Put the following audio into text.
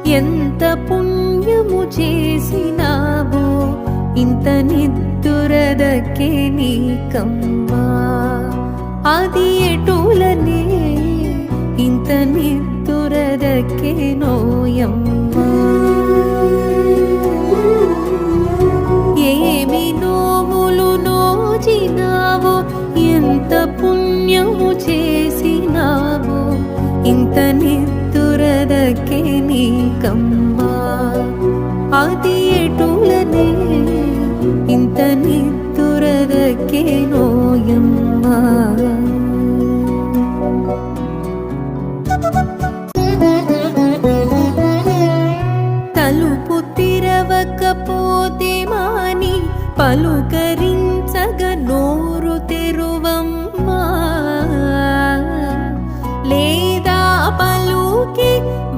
ఎంత పుణ్యము చేసినావో ఇంత నిద్దురదకే నీకమ్మా. అది ఎటులనే ఇంత నిద్దురదకే నోయమ్మా. ఏమి నోములు నోచినావో ఎంత పుణ్యము చేసినావో ఇంత నిద్దురదకే నీకమ్మా. అది ఎటులనే ఇంత నిద్దురదకే నోయమ్మా.